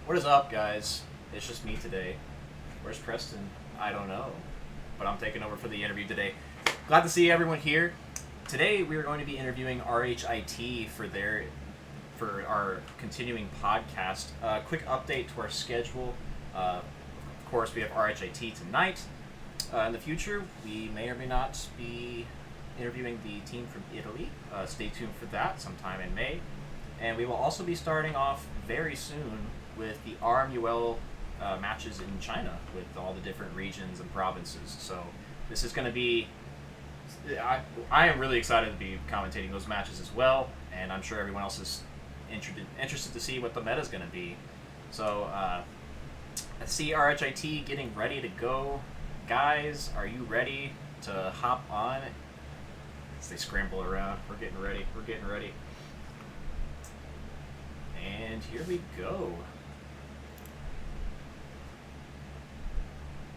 What is up, guys? It's just me today. Where's Preston? I don't know. But I'm taking over for the interview today. Glad to see everyone here. Today we are going to be interviewing RHIT for our continuing podcast. Quick update to our schedule. Of course, we have RHIT tonight. In the future, we may or may not be interviewing the team from Italy. Stay tuned for that sometime in May. And we will also be starting off very soon with the RMUL matches in China with all the different regions and provinces. So this is going to be. I am really excited to be commentating those matches as well, and I'm sure everyone else is interested to see what the meta is going to be. So let's see RHIT getting ready to go. Guys, are you ready to hop on? As they scramble around, we're getting ready. And here we go.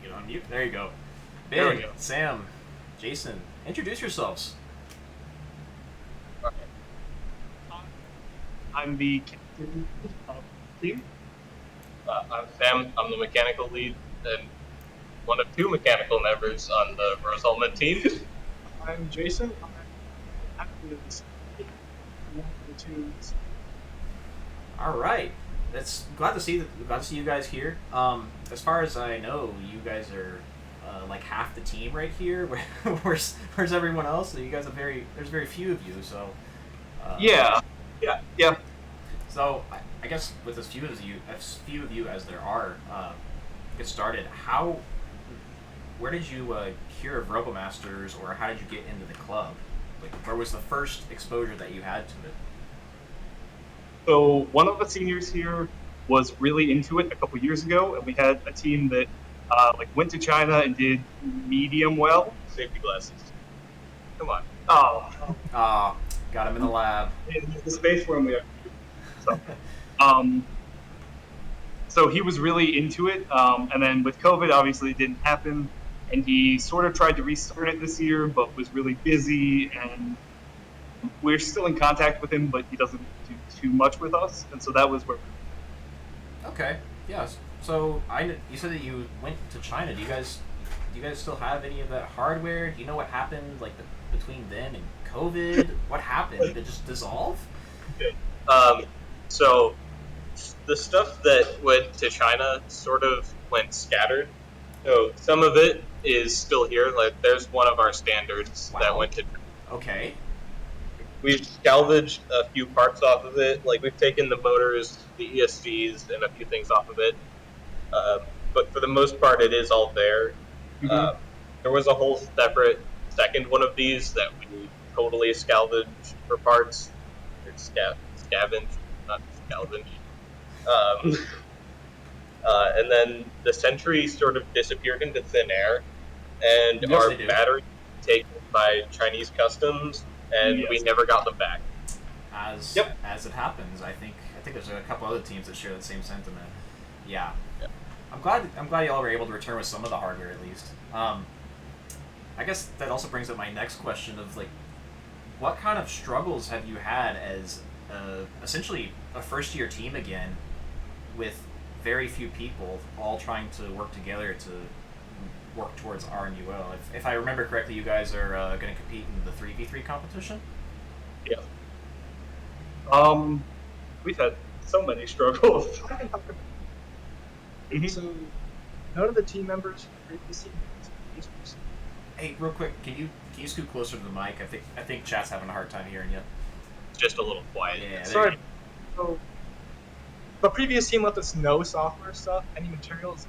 Get on mute. There you go. Ben, There we go. Sam, Jason, introduce yourselves. Okay. I'm the captain of the team. I'm Sam. I'm the mechanical lead and one of two mechanical members on the Rosalman team. I'm Jason. I'm actually one of the two. All right. That's glad to see you guys here. As far as I know, you guys are like half the team right here. Where's everyone else? So you guys there's very few of you. So Yeah. So I guess with as few of you as there are, get started. Where did you hear of RoboMasters, or how did you get into the club? Like, where was the first exposure that you had to it? So one of the seniors here was really into it a couple years ago, and we had a team that went to China and did medium well. Safety glasses. Come on. Oh. Got him in the lab. The space room we have. So he was really into it, and then with COVID, obviously it didn't happen, and he sort of tried to restart it this year, but was really busy, and we're still in contact with him, but he doesn't do too much with us, and so that was where. Okay. Yes. So you said that you went to China. Do you guys still have any of that hardware? Do you know what happened between then and COVID? What happened? Did it just dissolve? Okay. So the stuff that went to China sort of went scattered. So some of it is still here. Like there's one of our standards that went to. Okay. We've salvaged a few parts off of it. Like we've taken the motors, the ESCs, and a few things off of it. But for the most part, it is all there. Mm-hmm. There was a whole separate second one of these that we totally salvaged for parts. Or scavenge, not salvage. And then the Sentry sort of disappeared into thin air, and Yes, our they do. battery was taken by Chinese customs, and we never got them back. As it happens, I think there's a couple other teams that share that same sentiment. Yeah. Yeah. I'm glad y'all were able to return with some of the hardware at least. I guess that also brings up my next question of like, what kind of struggles have you had as essentially a first year team again, with very few people all trying to work together to work towards RMUL? If I remember correctly, you guys are going to compete in the 3v3 competition? Yeah. We've had so many struggles. So none of the team members previously. Hey, real quick, can you scoot closer to the mic? I think chat's having a hard time hearing you. It's just a little quiet. Yeah. Sorry. So the previous team left us no software stuff, any materials,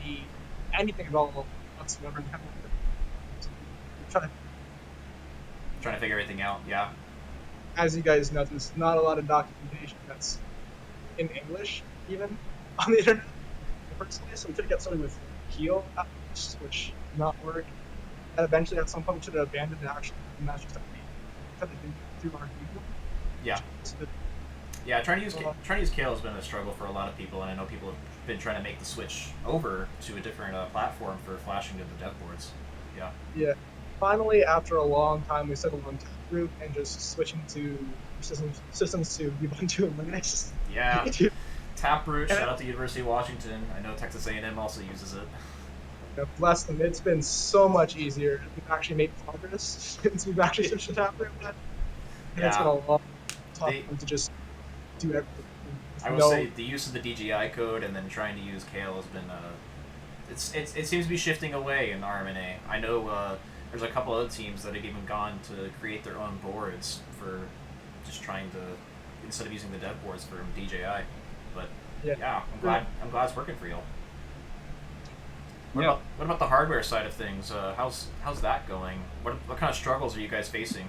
any anything available whatsoever. Trying to figure everything out. Yeah. As you guys know, there's not a lot of documentation that's in English even on the internet in the first place. So we could have got something with Keel, which did not work. And eventually, at some point, we should have abandoned it actually, and that's just a through our people. Yeah. Yeah, trying to use Kale has been a struggle for a lot of people, and I know people have been trying to make the switch over to a different platform for flashing to the dev boards. Yeah. Yeah. Finally, after a long time, we settled on group and just switching to systems to Ubuntu and Linux. Yeah. Taproot, shout out to University of Washington. I know Texas A&M also uses it. Bless them. It's been so much easier. We've actually made progress since we've actually switched to Taproot. And it's been Yeah. a lot tougher They- to just do everything. I will say the use of the DGI code and then trying to use Kale has been it seems to be shifting away in RMNA. I know there's a couple other teams that have even gone to create their own boards for just trying to, instead of using the dev boards for DJI. But yeah, I'm glad it's working for y'all. What about the hardware side of things? How's that going? What kind of struggles are you guys facing?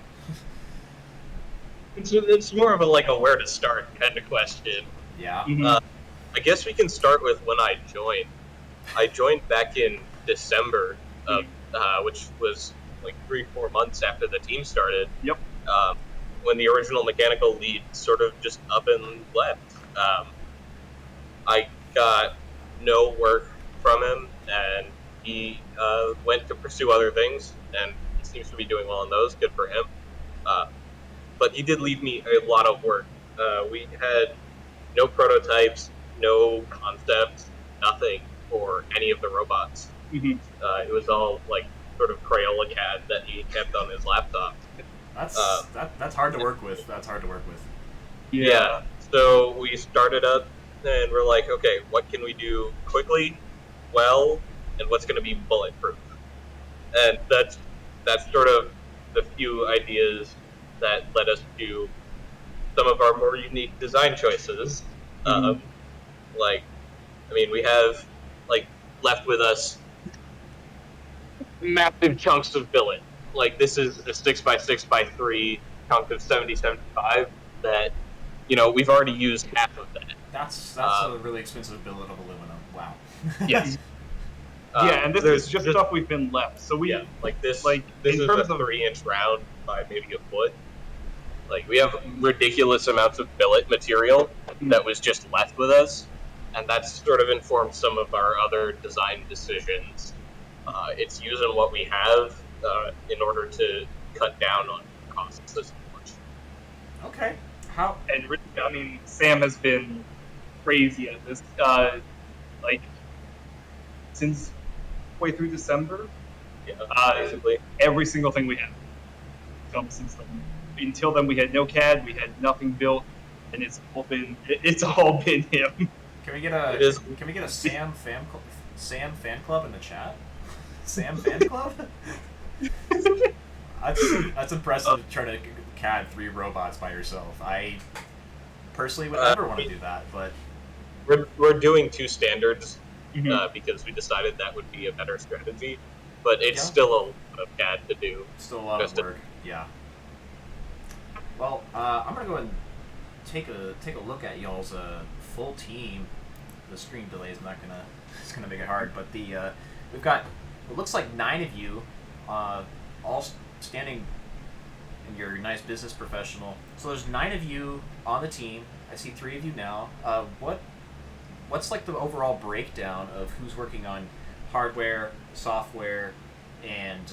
It's more of a where to start kind of question. Yeah. I guess we can start with when I joined. I joined back in December, which was 3-4 months after the team started. Yep. When the original mechanical lead sort of just up and left. I got no work from him, and he went to pursue other things, and he seems to be doing well in those. Good for him. But he did leave me a lot of work. We had no prototypes, no concepts, nothing for any of the robots. Mm-hmm. It was all sort of Crayola CAD that he kept on his laptop. That's hard to work with. That's hard to work with. Yeah. So we started up, and we're like, okay, what can we do quickly, well, and what's going to be bulletproof? And that's sort of the few ideas that led us to some of our more unique design choices. We have left with us massive chunks of billet. This is a 6x6x3 chunk of 7075 that we've already used half of that. That's a really expensive billet of aluminum. Wow. Yes. And this is just stuff we've been left. So we this in is terms a of 3-inch round by maybe a foot. We have ridiculous amounts of billet material that was just left with us, and that's sort of informed some of our other design decisions. It's using what we have in order to cut down on costs as much. Okay. and really, Sam has been crazy at this. Since way through December, basically every single thing we have come since then. Until then, we had no CAD, we had nothing built, and it's all been him. Can we get a Sam fan club in the chat? Sam fan club? That's impressive. Trying to CAD 3 robots by yourself. I personally would never want to do that, but we're doing 2 standards because we decided that would be a better strategy. But it's still a lot of CAD to do. Still a lot of work. Yeah. Well, I'm gonna go ahead and take a look at y'all's full team. The screen delay is it's gonna make it hard, but we've got, it looks like 9 of you, all standing in your nice business professional. So there's 9 of you on the team. I see 3 of you now. What's like the overall breakdown of who's working on hardware, software, and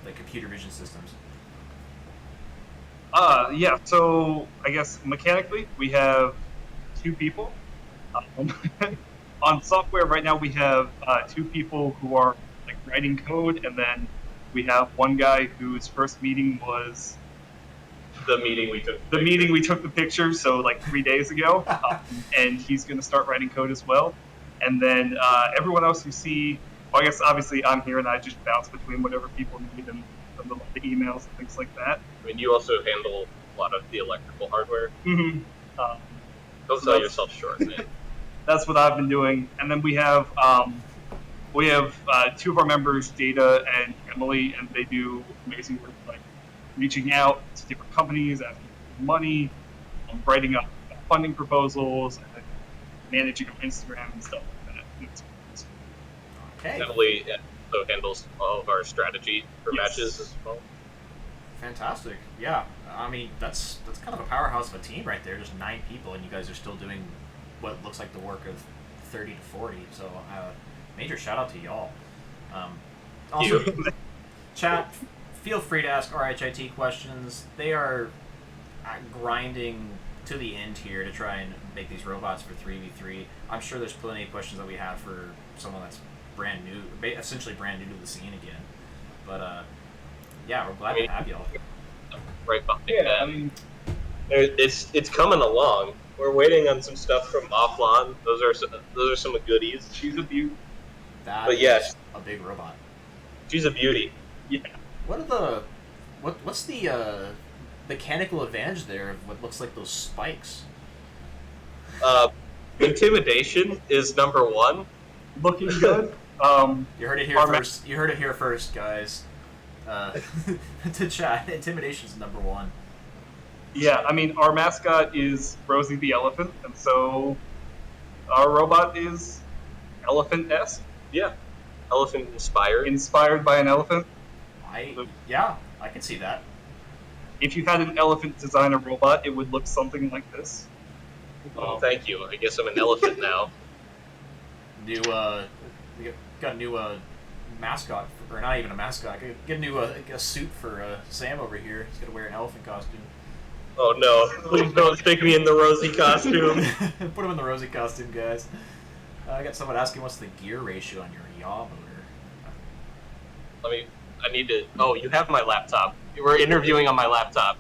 the computer vision systems? So I guess mechanically we have 2 people. On software right now we have 2 people who are writing code, and then we have one guy whose first meeting was the meeting we took the picture, so 3 days ago, and he's going to start writing code as well. And then everyone else you see, well, I guess obviously I'm here and I just bounce between whatever people need and the emails and things like that. You also handle a lot of the electrical hardware. Mm-hmm. Don't sell yourself short, man. That's what I've been doing. And then we have 2 of our members, Data and Emily, and they do amazing work, reaching out to different companies, asking for money, writing up funding proposals, and managing Instagram and stuff like that. Okay. Emily also handles all of our strategy for matches as well. Fantastic. Yeah. That's kind of a powerhouse of a team right there. Just 9 people, and you guys are still doing what looks like the work of 30 to 40. So, major shout out to y'all. Also, chat, feel free to ask RHIT questions. They are grinding to the end here to try and make these robots for 3v3. I'm sure there's plenty of questions that we have for someone that's brand new, essentially brand new to the scene again. But yeah, we're glad to have y'all. Right behind Yeah, that. I mean, It's coming along. We're waiting on some stuff from Offlon. Those are some goodies. She's a beaut. That But is yes. a big robot. She's a beauty. Yeah. What are the what's the mechanical advantage there of what looks like those spikes? Intimidation is number one. Looking good. You heard it here first. You heard it here first, guys. To chat, intimidation's number one. Yeah, I mean, our mascot is Rosie the elephant, and so our robot is elephant-esque, Yeah. Elephant inspired. inspired by an elephant. Yeah, I can see that. If you had an elephant design a robot, it would look something like this. Oh, thank you. I guess I'm an elephant now. New we got a new mascot, or not even a mascot. Get a new a suit for Sam over here. He's gonna wear an elephant costume. Oh no! Please don't stick me in the rosy costume. Put him in the rosy costume, guys. I got someone asking what's the gear ratio on your yaw motor. I need to. Oh, you have my laptop. We're interviewing on my laptop.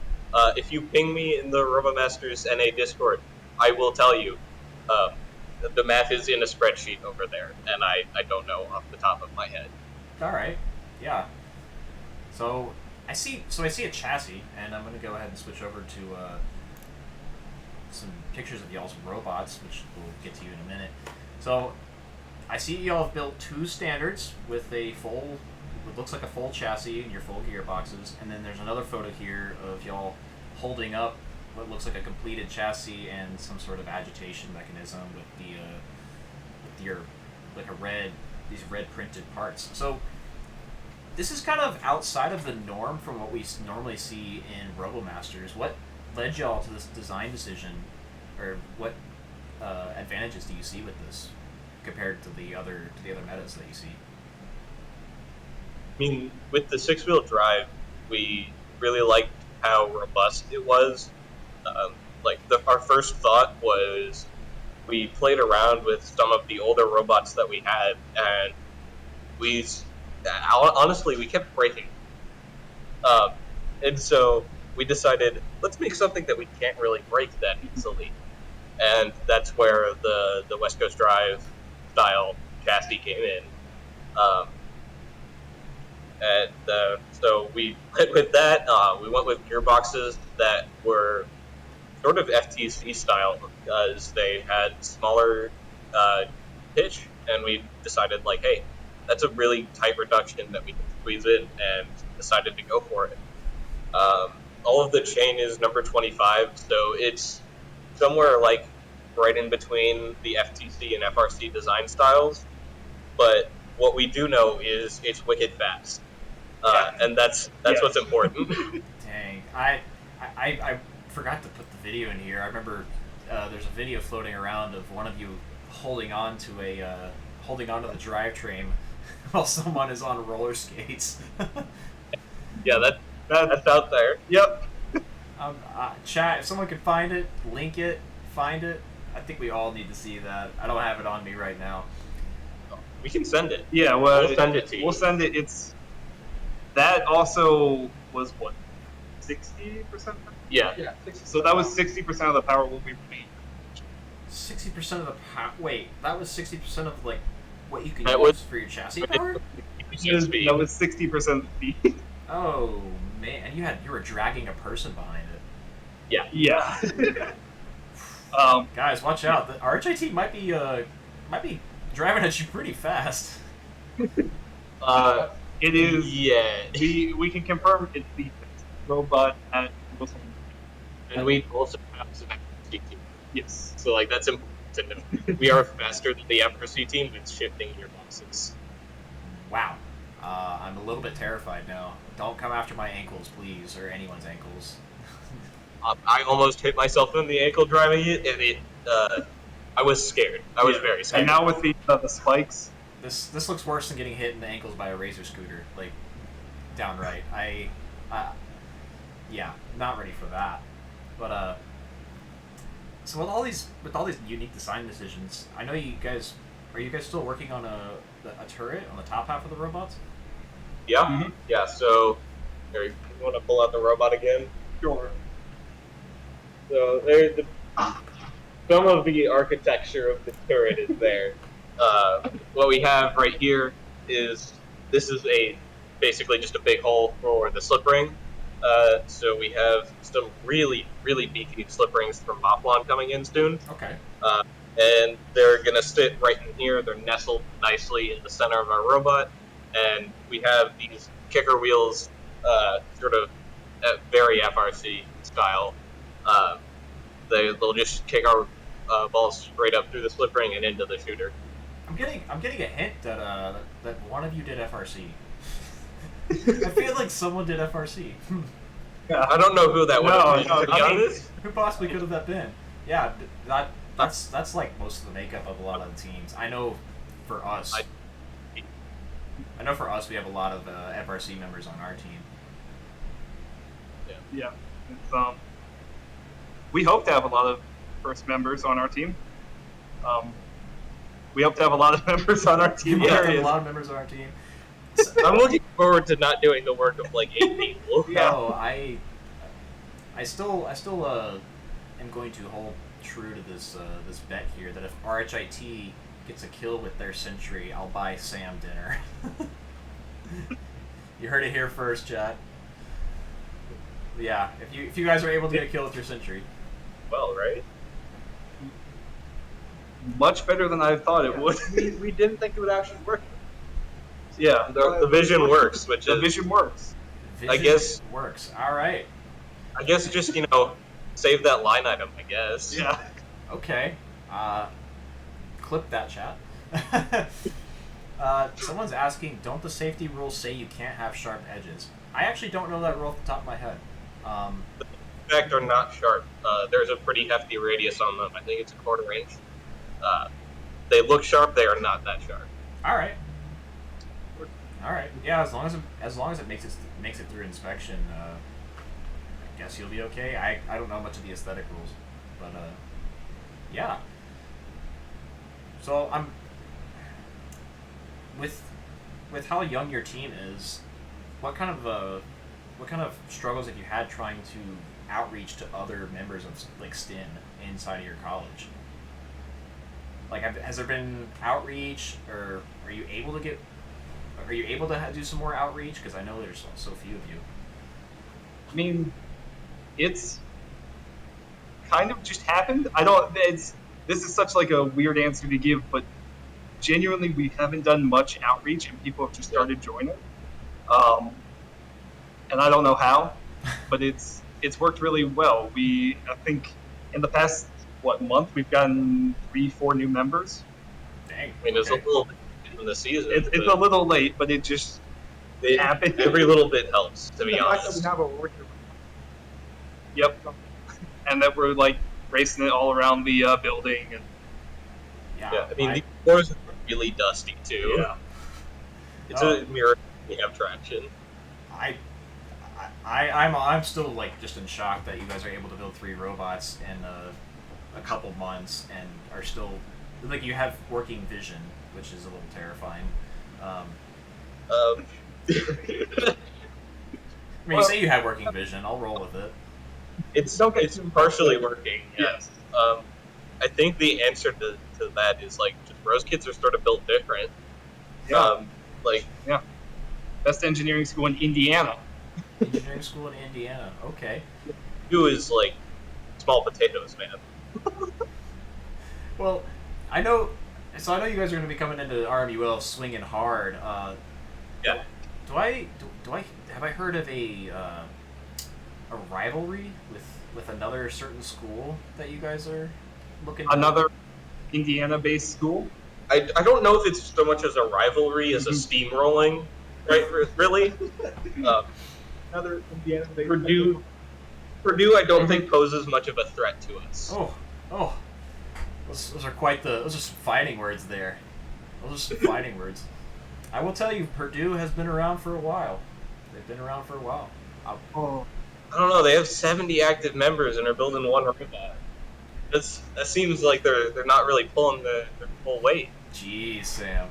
If you ping me in the RoboMasters NA Discord, I will tell you. The math is in a spreadsheet over there, and I don't know off the top of my head. All right, yeah. So I see a chassis, and I'm gonna go ahead and switch over to some pictures of y'all's robots, which we'll get to you in a minute. So I see y'all have built two standards with a full, what looks like a full chassis and your full gearboxes, and then there's another photo here of y'all holding up what looks like a completed chassis and some sort of agitation mechanism with your these red printed parts. So this is kind of outside of the norm from what we normally see in RoboMasters. What led y'all to this design decision, or what advantages do you see with this compared to the other metas that you see? I mean, with the six-wheel drive, we really liked how robust it was. Our first thought was we played around with some of the older robots that we had, and honestly, we kept breaking. And so we decided, let's make something that we can't really break that easily. And that's where the West Coast Drive style chassis came in. So we went with that. We went with gearboxes that were sort of FTC style because they had smaller pitch, and we decided, like, hey, that's a really tight reduction that we can squeeze in, and decided to go for it. All of the chain is number 25, so it's somewhere like right in between the FTC and FRC design styles. But what we do know is it's wicked fast, and that's what's important. Dang, I forgot to put the video in here. I remember there's a video floating around of one of you holding on to the drivetrain while someone is on roller skates. Yeah, that's out there. Yep. Chat, if someone could find it, link it, find it. I think we all need to see that. I don't have it on me right now. We can send it. Yeah, well, We'll send it to you. We'll send it. That also was what, 60%? Yeah. yeah. So that was 60% of the power will be remained. 60% of the power. Wait, that was 60% of like what you can That use was- for your chassis power. That was 60% of the speed. Oh man, and you were dragging a person behind it. Yeah. Guys, watch out! The RHIT might be driving at you pretty fast. It is. Yeah. We can confirm it's the robot at Wilson. And we also have some FRC team. Yes. So, like, that's important. We are faster than the FRC team with shifting gearboxes. Wow, I'm a little bit terrified now. Don't come after my ankles, please, or anyone's ankles. I almost hit myself in the ankle driving it, and I was scared. I was very scared. And now with the spikes. This looks worse than getting hit in the ankles by a razor scooter, like downright. Yeah, not ready for that. But So with all these unique design decisions, I know you guys are you guys still working on a turret on the top half of the robots? Yeah, Mhm. yeah. So, here, you want to pull out the robot again? Sure. So some of the architecture of the turret is there. What we have right here is this is basically just a big hole for the slip ring. So we have some really really beefy slip rings from Mothballon coming in soon. Okay. And they're going to sit right in here. They're nestled nicely in the center of our robot, and we have these kicker wheels, sort of very FRC style. Uh, they'll just kick our balls straight up through the slip ring and into the shooter. I'm getting a hint that that one of you did FRC. I feel like someone did FRC. I don't know who that would have been, to be honest. Who possibly could have that been? Yeah, that's like most of the makeup of a lot of the teams. I know for us, we have a lot of FRC members on our team. Yeah. It's, we hope to have a lot of first members on our team. We hope to have a lot of members on our team. We have a lot of members on our team. I'm looking forward to not doing the work of like 8 people. Yeah. No, I still am going to hold true to this this bet here that if RHIT gets a kill with their sentry, I'll buy Sam dinner. You heard it here first, chat. Yeah, if you guys are able to get a kill with your sentry. Well, right? Much better than I thought it would. We didn't think it would actually work. Yeah, The vision works, which the is vision works. Vision guess- works. All right. I guess just save that line item. I guess. Yeah. Okay. Clip that, chat. Someone's asking, don't the safety rules say you can't have sharp edges? I actually don't know that rule off the top of my head. In fact, they're not sharp. There's a pretty hefty radius on them. I think it's a quarter inch. They look sharp. They are not that sharp. All right. All right. Yeah, as long as it makes it through inspection, I guess you'll be okay. I don't know much of the aesthetic rules, but yeah. So I'm with how young your team is. What kind of struggles have you had trying to outreach to other members of like STIN inside of your college? Like, has there been outreach, or are you able to do some more outreach? Because I know there's so few of you. I mean, it's kind of just happened. This is such like a weird answer to give, but genuinely, we haven't done much outreach, and people have just started joining. And I don't know how, but it's worked really well. I think in the past month we've gotten 3-4 new members. Dang. I mean, it's a little bit in the season. It's a little late, but it happened. Every little bit helps, to be The fact that honest. we have a worker. Yep. And that we're like racing it all around the building. And Yeah, I mean, the floors are really dusty too. yeah. It's a miracle we have traction. I'm still like just in shock that you guys are able to build 3 robots in a couple months and are still like you have working vision, which is a little terrifying. I mean, you say you have working vision. I'll roll with it. It's Don't get it's too partially working. Yes. I think the answer to that is like just Rose kids are sort of built different. Yeah. Best engineering school in Indiana. Engineering school in Indiana. Okay. You is like small potatoes, man. Well, I know you guys are going to be coming into RMUL swinging hard. Yeah. Do I have I heard of a rivalry with another certain school that you guys are looking? Another Indiana-based school. I don't know if it's so much as a rivalry as a steamrolling, right? Really. Another Indiana. Purdue, I don't think poses much of a threat to us. Oh, those are quite those are some fighting words there. Those are some fighting words. I will tell you, Purdue has been around for a while. They've been around for a while. Oh, I don't know. They have 70 active members and are building 1 robot. That seems like they're not really pulling their full weight. Jeez, Sam.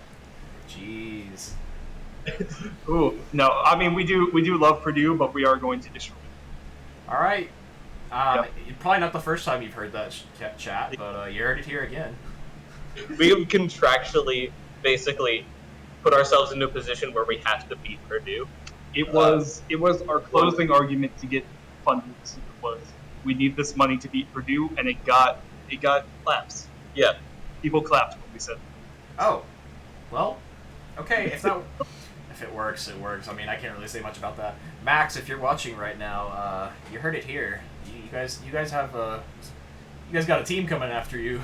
Jeez. Ooh, no, I mean we do love Purdue, but we are going to destroy them. All right. Yep. Probably not the first time you've heard that chat, but you heard it here again. We have contractually basically put ourselves into a position where we have to beat Purdue. It was our closing argument to get funding. It was we need this money to beat Purdue, and it got claps. Yeah. People clapped when we said. Oh, well, okay. If it works, it works. I mean, I can't really say much about that. Max, if you're watching right now, you heard it here. You guys have you guys got a team coming after you.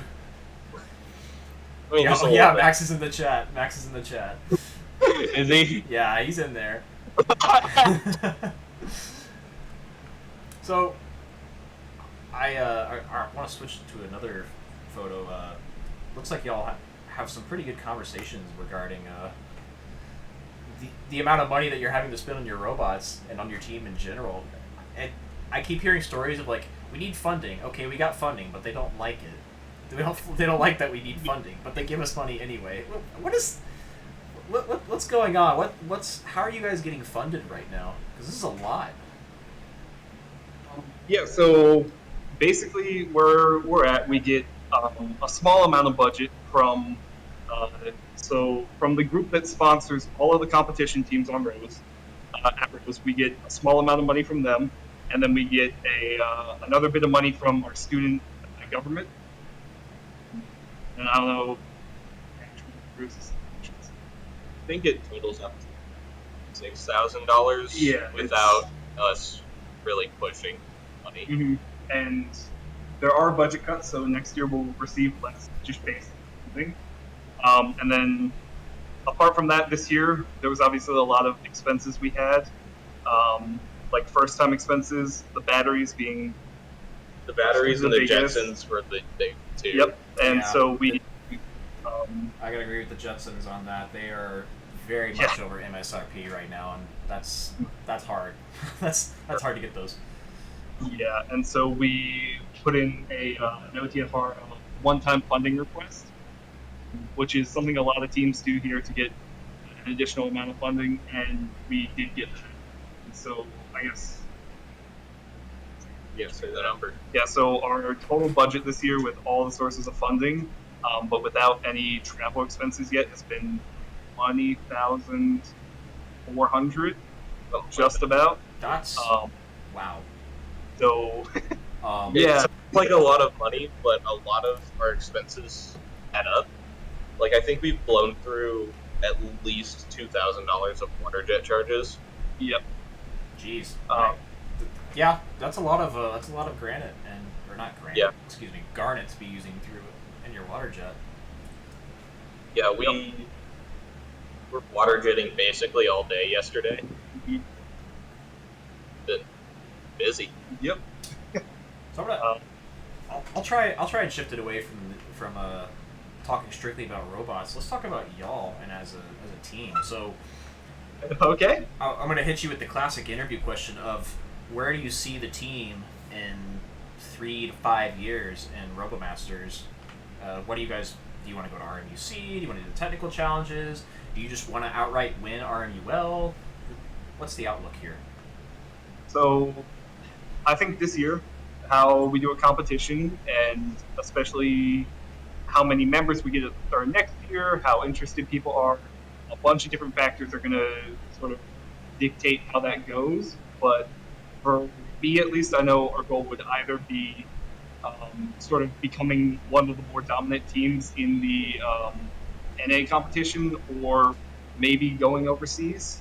I mean, just a Yeah, little bit. Max is in the chat. Is he? Yeah, he's in there. So, I want to switch to another photo. Looks like y'all have some pretty good conversations regarding the amount of money that you're having to spend on your robots and on your team in general. And I keep hearing stories of like, we need funding. Okay, we got funding, but they don't like it. They don't like that we need funding, but they give us money anyway. What's going on? How are you guys getting funded right now? Because this is a lot. Yeah, so basically where we're at, we get a small amount of budget from from the group that sponsors all of the competition teams on Rose. At Rose, we get a small amount of money from them, and then we get another bit of money from our student government. And I don't know. I think it totals up to $6,000. Yeah, without us really pushing money. Mm-hmm. And there are budget cuts, so next year we'll receive less just based on something. And then apart from that, this year there was obviously a lot of expenses we had, like first-time expenses, the batteries and the biggest. Jetsons were the big two. Yep, and Yeah. so we. I gotta agree with the Jetsons on that. They are very much over MSRP right now, and that's hard. that's hard to get those. Yeah, and so we put in an OTFR one-time funding request, which is something a lot of teams do here to get an additional amount of funding, and we did get that. And so I guess. Yeah, say the number. Yeah, so our total budget this year with all the sources of funding, but without any travel expenses yet, has been $20,400, just about. That's wow. So It's like a lot of money, but a lot of our expenses add up. Like I think we've blown through at least $2,000 of water jet charges. Yep. Jeez. Yeah, that's a lot of granite or not granite. Yeah. Excuse me, garnet to be using through in your water jet. Yeah, we were water jetting basically all day yesterday. Mm-hmm. Been busy. Yep. So I'm gonna, I'll try and shift it away from talking strictly about robots. Let's talk about y'all and as a team. So Okay. I'm gonna hit you with the classic interview question of where do you see the team in 3 to 5 years in RoboMasters? What do you guys? Do you want to go to RMUC? Do you want to do the technical challenges? Do you just want to outright win RMUL? What's the outlook here? So I think this year, how we do a competition, and especially how many members we get at the start of next year, how interested people are, a bunch of different factors are going to sort of dictate how that goes. But for me, at least, I know our goal would either be sort of becoming one of the more dominant teams in the NA competition, or maybe going overseas.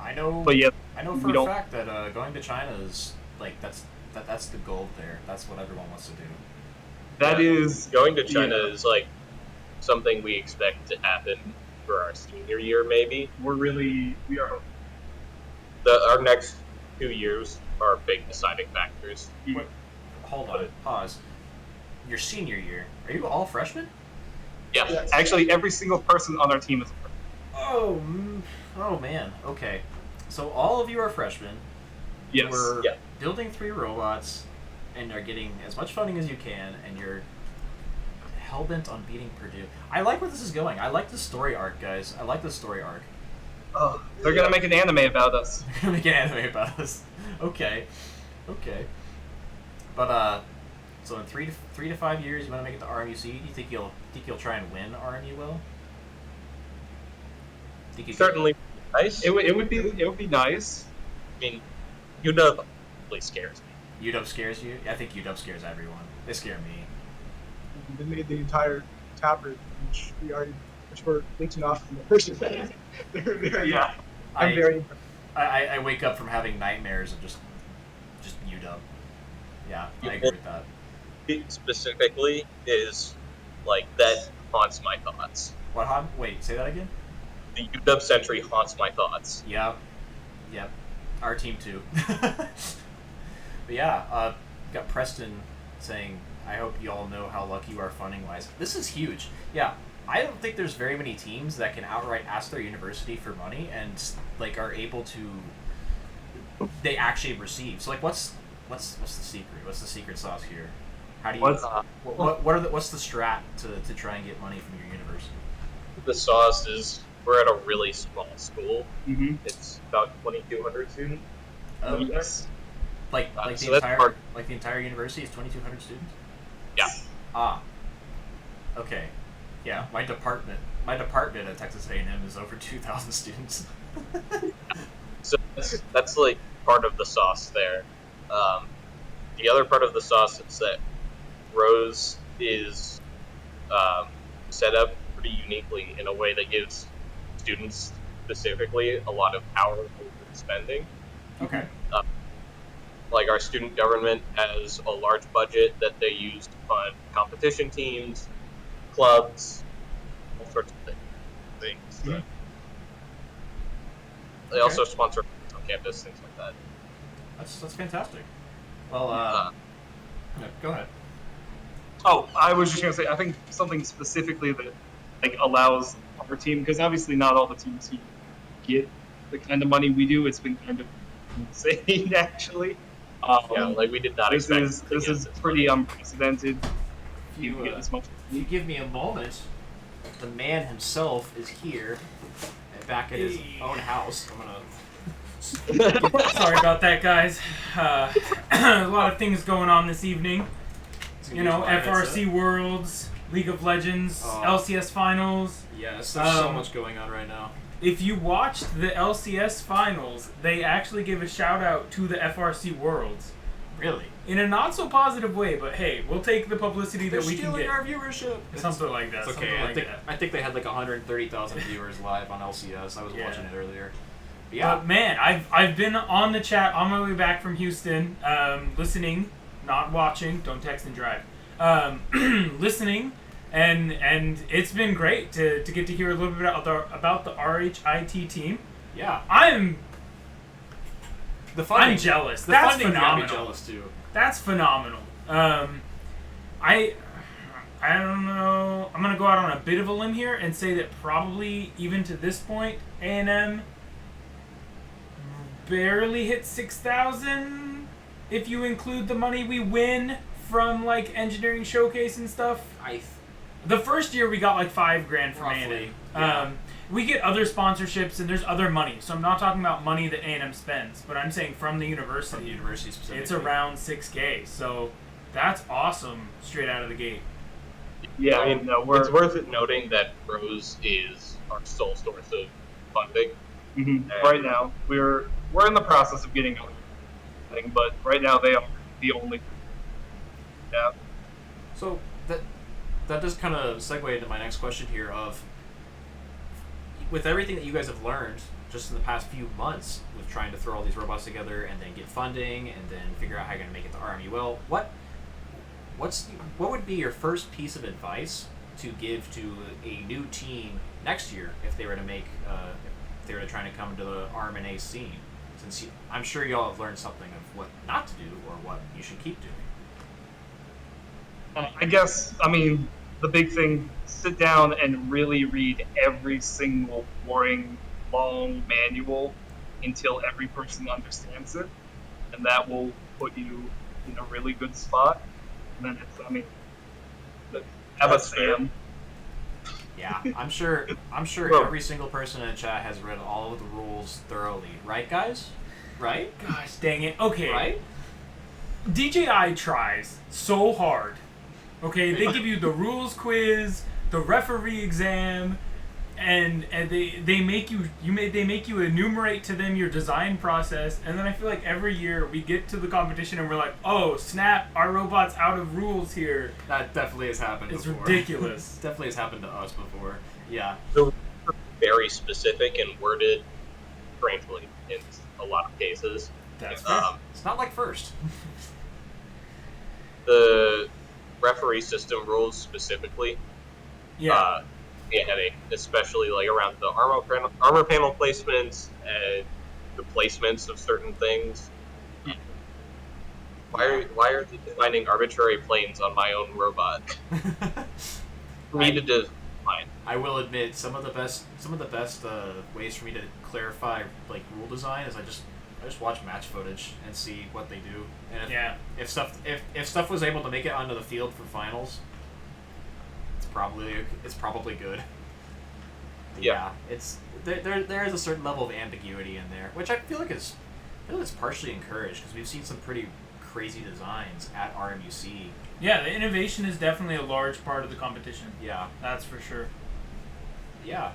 I know. But yeah, I know for a fact that going to China is like that's the goal there. That's what everyone wants to do. That is going to China is like something we expect to happen for our senior year, maybe. We are hoping. Our next 2 years are big deciding factors. Wait, hold on, pause. Your senior year, are you all freshmen? Yeah. Yes. Actually, every single person on our team is a freshman. Oh man. Okay, so all of you are freshmen. Yes. We're Yeah. building 3 robots. and are getting as much funding as you can, and you're hell-bent on beating Purdue. I like where this is going. I like the story arc, guys. I like the story arc. Oh, they're gonna make an anime about us. They're gonna make an anime about us. Okay. But so in 3 to 5 years, you want to make it to RMUC? You think you'll try and win RMUL? Think you Certainly nice. It would be nice. I mean, UW really scares me. UW scares you? I think UW scares everyone. They scare me. They made the entire taproot, which we're leeching off from the first event. Yeah. I'm very impressed. I wake up from having nightmares of just UW. Yeah, I agree with that. It specifically is like that haunts my thoughts. What? Wait, say that again? The UW Century haunts my thoughts. Yep. Our team too. But yeah, got Preston saying, I hope you all know how lucky you are funding-wise. This is huge. Yeah, I don't think there's very many teams that can outright ask their university for money and like are able to. They actually receive. So like, what's the secret? What's the secret sauce here? How do you? What's the strat to try and get money from your university? The sauce is we're at a really small school. Mm-hmm. It's about 2,200 students. Oh, Yes. like so the that's entire part- like the entire university is 2,200 students. Yeah. Ah. Okay. Yeah, my department at Texas A&M is over 2,000 students. So that's like part of the sauce there. The other part of the sauce is that Rose is set up pretty uniquely in a way that gives students specifically a lot of power over spending. Okay. Like our student government has a large budget that they use to fund competition teams, clubs, all sorts of things. Mm-hmm. They also sponsor on campus, things like that. That's fantastic. Well, yeah, go ahead. Oh, I was just gonna say, I think something specifically that like allows our team, because obviously not all the teams who get the kind of money we do. It's been kind of insane, actually. Yeah, like we did not This expect. is pretty unprecedented. If you, get this much. if you give me a moment, the man himself is here, back at his own house. I'm gonna. Sorry about that, guys. A lot of things going on this evening. You know, FRC Worlds, League of Legends, LCS Finals. Yes, there's so much going on right now. If you watched the LCS Finals, they actually give a shout out to the FRC Worlds. Really? In a not so positive way, but hey, we'll take the publicity that we can stealing get. our viewership. Something like that. It's okay. Something like I think they had like 130,000 viewers live on LCS. I was Yeah. watching it earlier. But yeah. But man, I've been on the chat on my way back from Houston, listening, not watching. Don't text and drive. Listening, and it's been great to get to hear a little bit about the RHIT team. Yeah. I'm funding, jealous. The That's funding got me phenomenal. jealous too. That's phenomenal. I don't know. I'm gonna go out on a bit of a limb here and say that probably even to this point, A&M barely hit 6,000 if you include the money we win from like engineering showcase and stuff. The first year we got like $5,000 from Roughly, A&M. yeah. We get other sponsorships and there's other money. So I'm not talking about money that A&M spends, but I'm saying from the university. From the university specifically. It's around $6,000. So that's awesome straight out of the gate. Yeah, I mean, no, it's worth it noting that Rose is our sole source of funding. Right now, we're in the process of getting other thing, but right now they are the only. Yeah. So that does kind of segue into my next question here of, with everything that you guys have learned just in the past few months with trying to throw all these robots together and then get funding and then figure out how you're going to make it to RMUL, what would be your first piece of advice to give to a new team next year if they were to make if they were trying to come to the RMNA scene? Since I'm sure y'all have learned something of what not to do or what you should keep doing. I guess, I mean, the big thing, sit down and really read every single boring, long manual until every person understands it. And that will put you in a really good spot. And then it's, I mean, how about That's fair. Sam? Yeah, I'm sure Bro. every single person in the chat has read all of the rules thoroughly. Right, guys? Right? Gosh dang it. Okay. Right? DJI tries so hard. Okay, they give you the rules quiz, the referee exam, and they make you enumerate to them your design process, and then I feel like every year we get to the competition and we're like, oh snap, our robot's out of rules here. That definitely has happened It's before. ridiculous. Definitely has happened to us before. Yeah. The rules are very specific and worded strangely in a lot of cases. That's fair. It's not like first. The referee system rules specifically, Yeah. be a headache, especially like around the armor panel placements and the placements of certain things. Why are they defining arbitrary planes on my own robot? For me to define. I will admit some of the best ways for me to clarify like rule design is I just watch match footage and see what they do. And if stuff was able to make it onto the field for finals, it's probably good. But Yeah. it's there is a certain level of ambiguity in there, which I feel like it's partially encouraged because we've seen some pretty crazy designs at RMUC. Yeah, the innovation is definitely a large part of the competition. Yeah, That's for sure. yeah.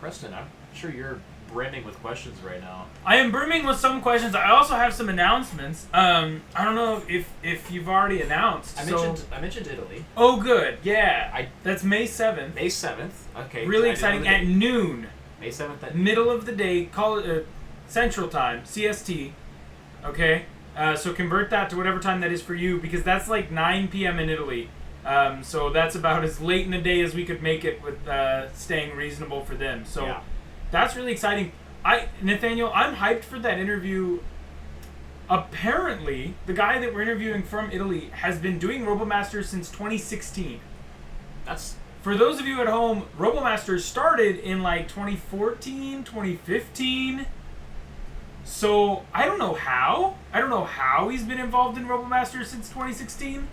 Preston, I'm sure you're brimming with questions right now. I am brimming with some questions. I also have some announcements. I don't know if you've already announced. I mentioned Italy. Oh, good. Yeah. That's May 7th. May 7th. Okay. Really I didn't know exciting. the At date. noon. May 7th at Middle of the day. Call it Central Time. CST. Okay? So convert that to whatever time that is for you, because that's like 9 p.m. in Italy. So that's about as late in the day as we could make it with staying reasonable for them. So Yeah. that's really exciting. Nathaniel, I'm hyped for that interview. Apparently, the guy that we're interviewing from Italy has been doing RoboMasters since 2016. That's For those of you at home, RoboMasters started in like 2014, 2015. So I don't know how he's been involved in RoboMasters since 2016.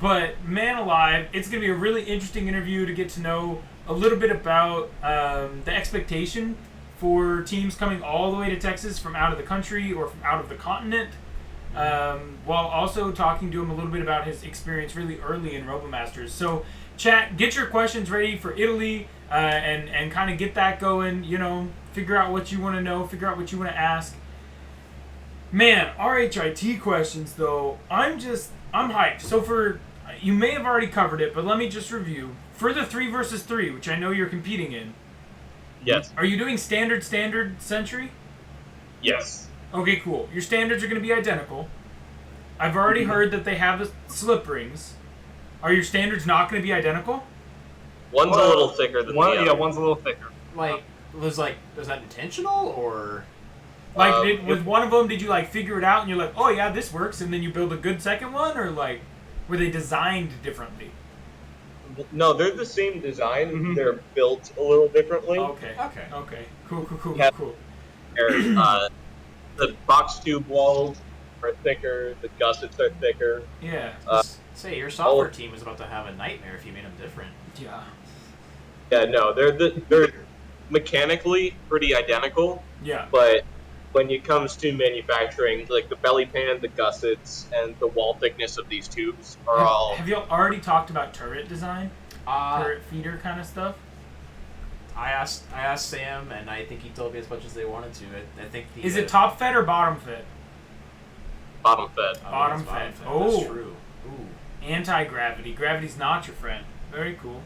But man alive, it's going to be a really interesting interview to get to know a little bit about the expectation for teams coming all the way to Texas from out of the country or from out of the continent, while also talking to him a little bit about his experience really early in RoboMasters. So chat, get your questions ready for Italy, and kind of get that going, figure out what you want to know, figure out what you want to ask. Man, RHIT questions though, I'm hyped. So you may have already covered it, but let me just review. For the 3 versus 3, which I know you're competing in, Yes. are you doing standard century? Yes. Okay, cool. Your standards are going to be identical. I've already heard that they have the slip rings. Are your standards not going to be identical? One's a little thicker than the other. Yeah, one's a little thicker. was that intentional or? Like, with one of them, did you figure it out and you're like, oh yeah, this works, and then you build a good second one, or were they designed differently? No, they're the same design. Mhm. They're built a little differently. Okay. Cool. Yeah. The box tube walls are thicker. The gussets are thicker. Yeah. Say your software team was about to have a nightmare if you made them different. Yeah. Yeah, no, they're mechanically pretty identical, Yeah. but when it comes to manufacturing, like the belly pan, the gussets, and the wall thickness of these tubes are all. Have you already talked about turret design? Uh, Turret feeder kind of stuff? I asked Sam, and I think he told me as much as they wanted to. I think the Is it top fed or bottom fed? Bottom fed. Bottom it's fed. That's Oh. true. Ooh. Anti-gravity. Gravity's not your friend. Very cool.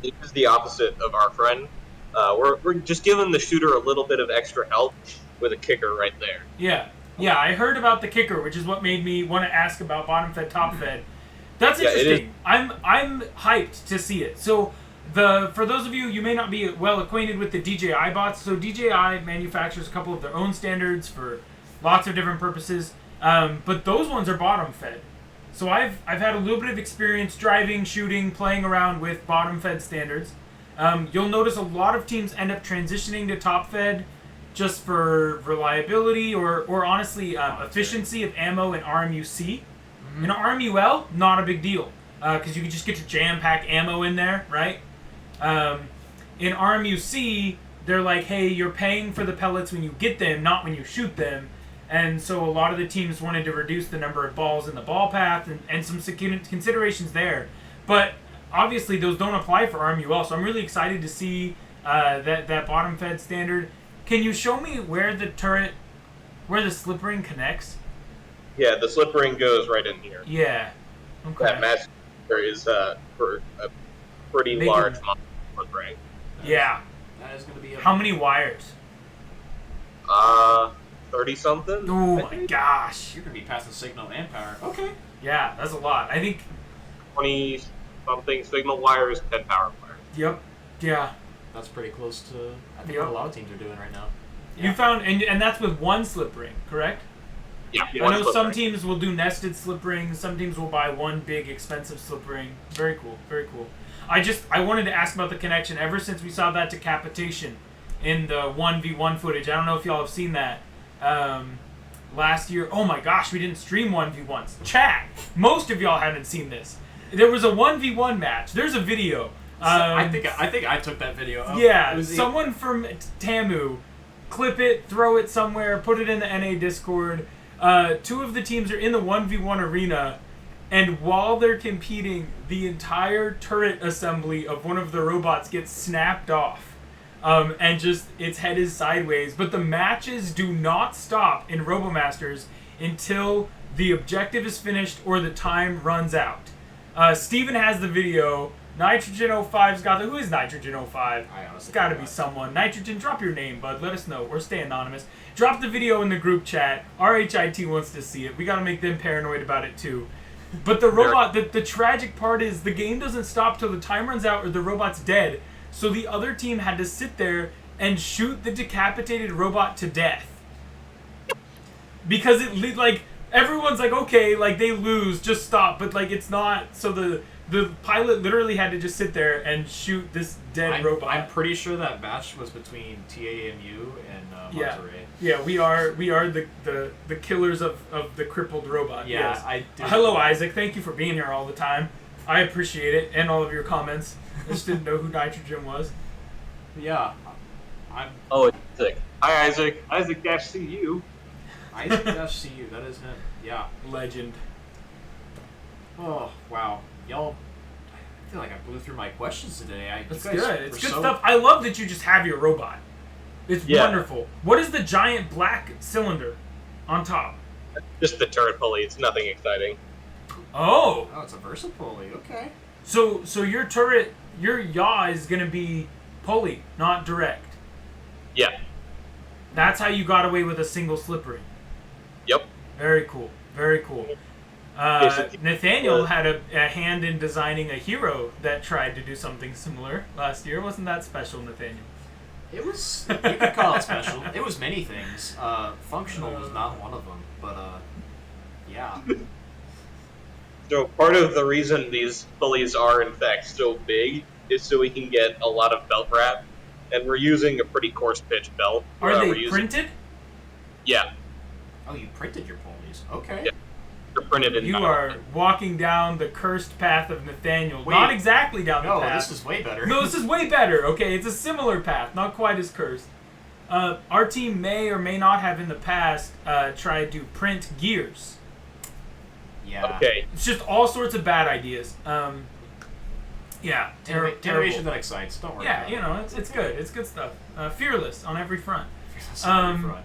This is the opposite of our friend. We're just giving the shooter a little bit of extra help with a kicker right there. Yeah, I heard about the kicker, which is what made me want to ask about bottom fed, top fed. That's Yeah, it interesting. I'm hyped to see it. So for those of you may not be well acquainted with the DJI bots. So DJI manufactures a couple of their own standards for lots of different purposes, but those ones are bottom fed. So I've had a little bit of experience driving, shooting, playing around with bottom fed standards. You'll notice a lot of teams end up transitioning to top fed just for reliability or honestly efficiency of ammo in RMUC. In RMUL, not a big deal because you can just get your jam-pack ammo in there, right? In RMUC, they're like, hey, you're paying for the pellets when you get them, not when you shoot them. And so a lot of the teams wanted to reduce the number of balls in the ball path and some considerations there. But obviously those don't apply for RMUL, so I'm really excited to see that bottom fed standard. Can you show me where the slip ring connects? Yeah, the slip ring goes right in here. Yeah. Okay. That match there is for a pretty large slip ring. Yeah. That is going to be How many wires? 30 something. Oh my gosh. You're going to be passing signal and power. Okay. Yeah, that's a lot. I think. 20 something signal wires, 10 power wires. Yep. Yeah. That's pretty close to I think what a lot of teams are doing right now. Yeah. You found and that's with one slip ring, correct? Yeah. I know some teams will do nested slip rings. Some teams will buy one big expensive slip ring. Very cool. Very cool. I wanted to ask about the connection ever since we saw that decapitation in the 1v1 footage. I don't know if y'all have seen that last year. Oh my gosh, we didn't stream 1v1s. Chat! Most of y'all haven't seen this. There was a 1v1 match. There's a video. I think I took that video. Yeah, someone from Tamu, clip it, throw it somewhere, put it in the NA Discord. Two of the teams are in the 1v1 arena, and while they're competing, the entire turret assembly of one of the robots gets snapped off. And just its head is sideways. But the matches do not stop in RoboMasters until the objective is finished or the time runs out. Steven has the video. Nitrogen 05's got the... Who is Nitrogen 05? I honestly It's gotta be someone. Nitrogen, drop your name, bud. Let us know. Or stay anonymous. Drop the video in the group chat. RHIT wants to see it. We gotta make them paranoid about it, too. But the robot... The tragic part is the game doesn't stop till the time runs out or the robot's dead. So the other team had to sit there and shoot the decapitated robot to death. Because it... Like, everyone's like, okay, like, they lose. Just stop. But, like, it's not... So the pilot literally had to just sit there and shoot this dead robot. I'm pretty sure that match was between TAMU and Monterey. Yeah, we are the killers of the crippled robot. Yeah, yes. I did. Hello, Isaac. Thank you for being here all the time. I appreciate it and all of your comments. I just didn't know who Nitrogen was. Yeah, I'm. Oh, it's Isaac. Hi, Isaac. Isaac-CU. Isaac-CU. That is him. Yeah. Legend. Oh wow, y'all. I feel like I blew through my questions today. It's good. It's good stuff. I love that you just have your robot. It's wonderful. What is the giant black cylinder on top? Just the turret pulley. It's nothing exciting. Oh. Oh, it's a Versa pulley. Okay. So your turret, your yaw is gonna be pulley, not direct. Yeah. That's how you got away with a single slip ring. Yep. Very cool. Very cool. Nathaniel had a hand in designing a hero that tried to do something similar last year. Wasn't that special, Nathaniel? It was. You could call it special. It was many things. Functional was not one of them, but yeah. So part of the reason these pulleys are in fact so big is so we can get a lot of belt wrap, and we're using a pretty coarse pitch belt. Are they printed? Yeah. Oh, you printed your pulleys. Okay. Yeah. They're printed in. You are walking down the cursed path of Nathaniel. Wait. Not exactly down the path. No, this is way better. No, this is way better. Okay, it's a similar path, not quite as cursed. Our team may or may not have in the past tried to print gears. Yeah. Okay. It's just all sorts of bad ideas. Yeah, terrible. Innovation that excites. Don't worry. Yeah, about you know, it's good. It's good stuff. Fearless on every front. Front.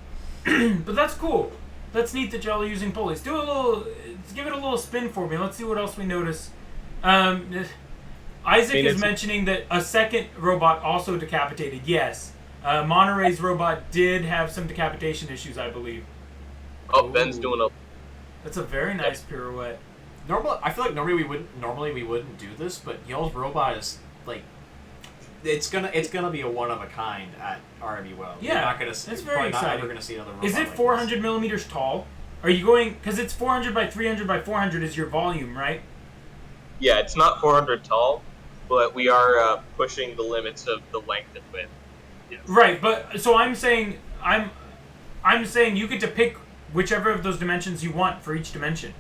But that's cool. That's neat that y'all are using pulleys. Give it a little spin for me. Let's see what else we notice. Isaac is mentioning that a second robot also decapitated. Yes. Monterey's robot did have some decapitation issues, I believe. Oh, Ben's doing a... That's a very nice pirouette. I feel like normally we wouldn't do this, but y'all's robot is like, it's gonna be a one of a kind at RMUL. Yeah, you're not gonna. it's you're very probably not exciting. ever gonna see another robot. Is it like 400 this. millimeters tall? Are you going? Because it's 400 by 300 by 400 is your volume, right? Yeah, it's not 400 tall, but we are pushing the limits of the length and width. Yes. Right, but so I'm saying you get to pick whichever of those dimensions you want for each dimension.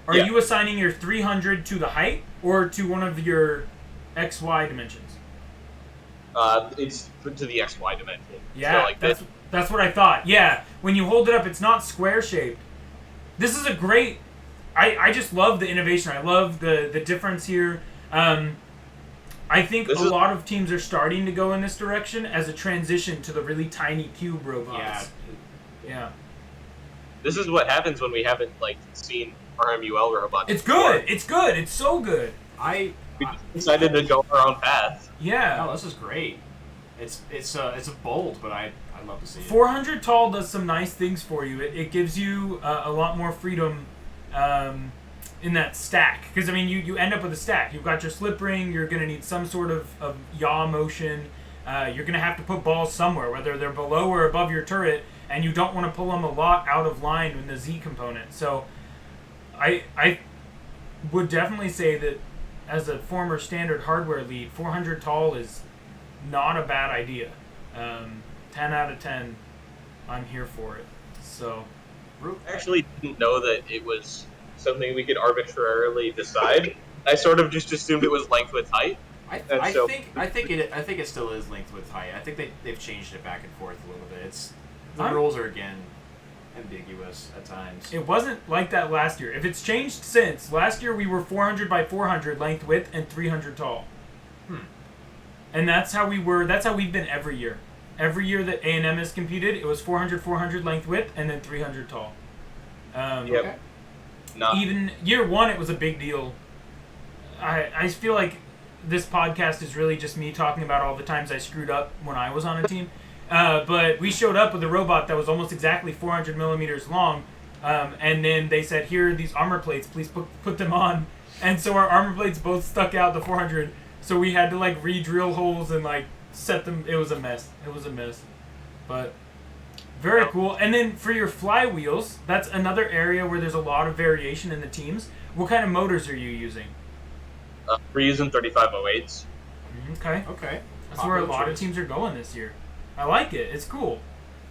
Are Yeah. you assigning your 300 to the height or to one of your XY dimensions? It's to the XY dimension. Yeah, So, like, that's what I thought. Yeah, when you hold it up, it's not square shaped. This is a great. I just love the innovation. I love the difference here. I think This a is- lot of teams are starting to go in this direction as a transition to the really tiny cube robots. Yeah. This is what happens when we haven't like seen RMUL robots. It's before. good. It's good. It's so good. I We just decided to go our own path. Yeah. no, this is great. It's a bold, but I love to see it. 400 tall does some nice things for you. It gives you a lot more freedom in that stack. Because, I mean, you end up with a stack. You've got your slip ring. You're going to need some sort of yaw motion. You're going to have to put balls somewhere, whether they're below or above your turret. And you don't want to pull them a lot out of line in the Z component. So I would definitely say that as a former standard hardware lead, 400 tall is not a bad idea. 10 out of 10, I'm here for it. So, I actually didn't know that it was something we could arbitrarily decide. I sort of just assumed it was length with height. I so- think it still is linked with height. I think they've changed it back and forth a little bit. The I'm- rules are again ambiguous at times. it wasn't like that last year. If it's changed since, last year we were 400 by 400 length width and 300 tall. And that's how we were. That's how we've been every year. Every year that A&M has competed, it was 400, 400 length width, and then 300 tall. Yep. Okay. Not Even year one, it was a big deal. I feel like this podcast is really just me talking about all the times I screwed up when I was on a team. But we showed up with a robot that was almost exactly 400 millimeters long, and then they said, "Here are these armor plates. Please put them on." And so our armor plates both stuck out the 400. So we had to like re-drill holes and like set them. It was a mess. But very cool. And then for your flywheels, that's another area where there's a lot of variation in the teams. What kind of motors are you using? we're using 3508s. Okay. Okay. That's where a Popular lot of choice. teams are going this year. I like it. It's cool.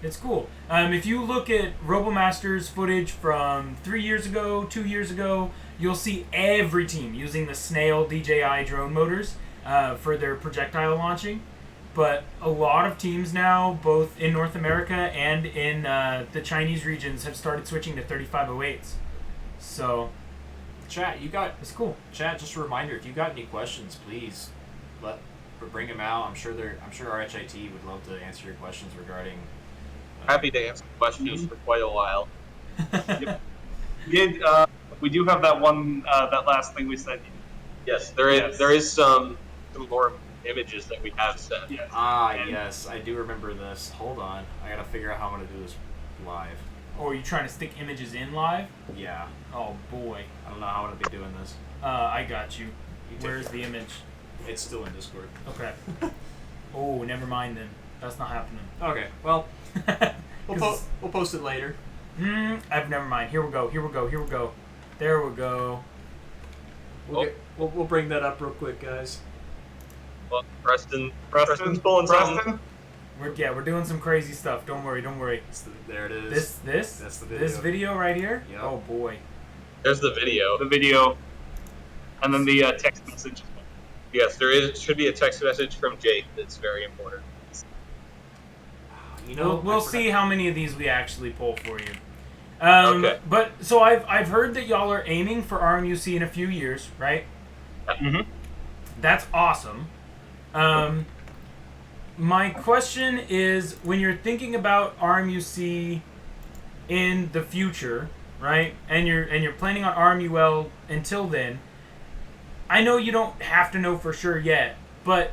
If you look at RoboMaster's footage from 3 years ago, 2 years ago, you'll see every team using the Snail DJI drone motors for their projectile launching. But a lot of teams now, both in North America and in the Chinese regions, have started switching to 3508s. So Chat, it's cool. Chat, just a reminder, if you got any questions, please bring them out. I'm sure RHIT would love to answer your questions regarding. Happy to answer questions for quite a while. We do have that one, that last thing we sent you. Yes, there is Yes. there is some more images that we have sent. Yes. And- Yes, I do remember this. Hold on, I gotta figure out how I'm gonna do this live. Oh, are you trying to stick images in live? Yeah, Oh boy. I don't know how I'm gonna be doing this. I got you. You take Where's it. the image? It's still in Discord. Okay. Oh, never mind then. That's not happening. Okay, well, we'll 'Cause- post it later. I've never mind. Here we go. There we go. We'll bring that up real quick, guys. Well, Preston's pulling something. Preston? We're doing some crazy stuff. Don't worry. There it is. This That's the video right here. Yep. Oh boy. There's the video. The video, and then the text message. Yes, should be a text message from Jake that's very important. You know, We'll I forgot- see how many of these we actually pull for you. Okay. But so I've heard that y'all are aiming for RMUC in a few years, right? Mm-hmm. That's awesome. My question is, when you're thinking about RMUC in the future, right, and you're planning on RMUL until then, I know you don't have to know for sure yet, but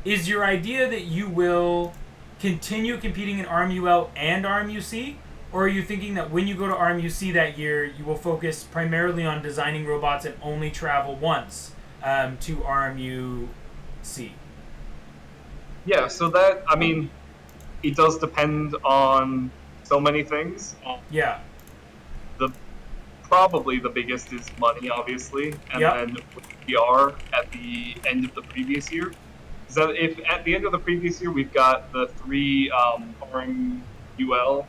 is your idea that you will continue competing in RMUL and RMUC, or are you thinking that when you go to RMUC that year, you will focus primarily on designing robots and only travel once to RMUC? Yeah, so that, I mean, it does depend on so many things. Yeah. Probably the biggest is money, obviously, and Yep. then we are at the end of the previous year. So if at the end of the previous year we've got the 3 RMUL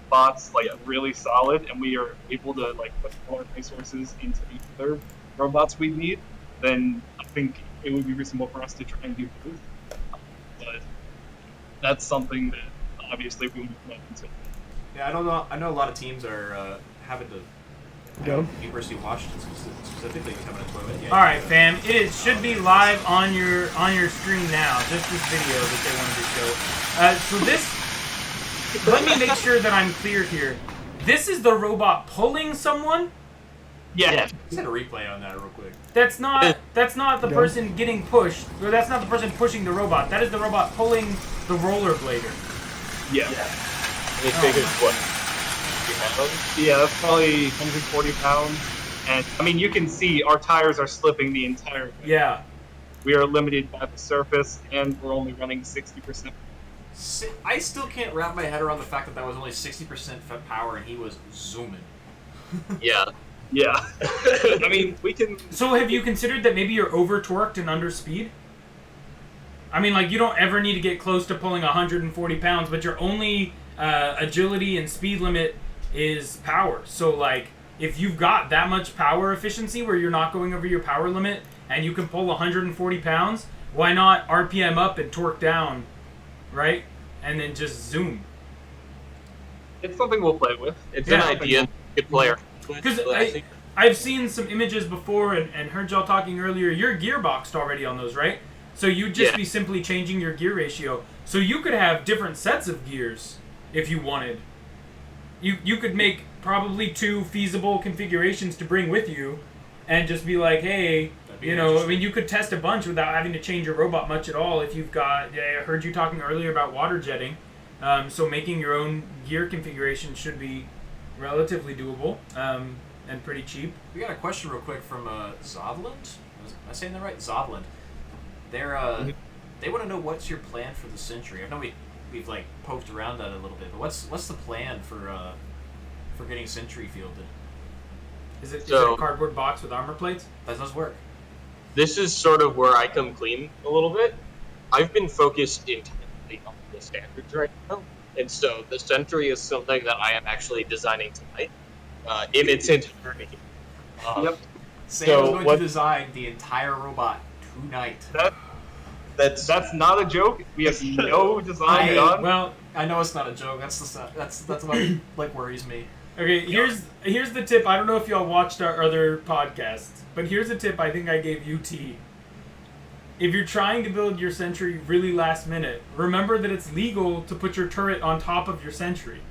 bots really solid, and we are able to put all our resources into the other robots we need, then I think it would be reasonable for us to try and do both. But that's something that obviously we won't look into. Yeah, I don't know. I know a lot of teams are having to. Go. University of Washington specifically is having a toilet. Yeah, All right, fam. It should be live on your screen now. Just this video that they wanted to show. So this. Let me make sure that I'm clear here. This is the robot pulling someone. Yeah. Let's hit a replay on that real quick. That's not the person getting pushed, or that's not the person pushing the robot. That is the robot pulling the rollerblader. Yeah. He figures what? Yeah, that's probably 140 pounds. And I mean, you can see our tires are slipping the entire way. Yeah. We are limited by the surface, and we're only running 60%. I still can't wrap my head around the fact that was only 60% power and he was zooming. Yeah. Yeah. I mean, we can. So have you considered that maybe you're over torqued and under speed? I mean, you don't ever need to get close to pulling 140 pounds, but your only agility and speed limit is power. So, if you've got that much power efficiency where you're not going over your power limit and you can pull 140 pounds, why not RPM up and torque down, right? And then just zoom. It's something we'll play with. It's an idea. Good player. Because I've seen some images before and heard y'all talking earlier. You're gearboxed already on those, right? So you'd just be simply changing your gear ratio. So you could have different sets of gears if you wanted. You could make probably 2 feasible configurations to bring with you and just be like, hey, I mean, you could test a bunch without having to change your robot much at all if you've got, I heard you talking earlier about water jetting. So making your own gear configuration should be relatively doable and pretty cheap. We got a question real quick from Zodland. Am I saying that right? Zodland. They want to know what's your plan for the Century. I know we've poked around that a little bit, but what's the plan for getting Century fielded? Is it a cardboard box with armor plates? That does work. This is sort of where I come clean a little bit. I've been focused entirely on the standards right now, and so the Century is something that I am actually designing tonight in its entirety. Yep. Sam is going to design the entire robot tonight. That's not a joke. We have no design done. Well, I know it's not a joke. That's what worries me. okay, here's the tip. I don't know if y'all watched our other podcasts, but here's a tip I think I gave UT. If you're trying to build your Sentry really last minute, remember that it's legal to put your turret on top of your Sentry.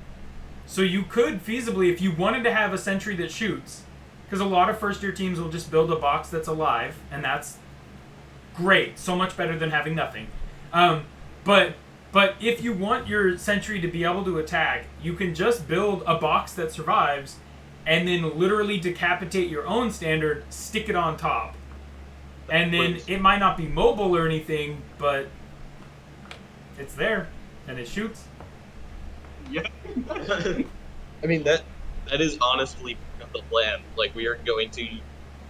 So you could feasibly, if you wanted to have a Sentry that shoots, because a lot of first-year teams will just build a box that's alive, and that's great. So much better than having nothing. But if you want your Sentry to be able to attack, you can just build a box that survives and then literally decapitate your own standard, stick it on top. And then it might not be mobile or anything, but it's there and it shoots. Yeah. I mean, that is honestly the plan. We are going to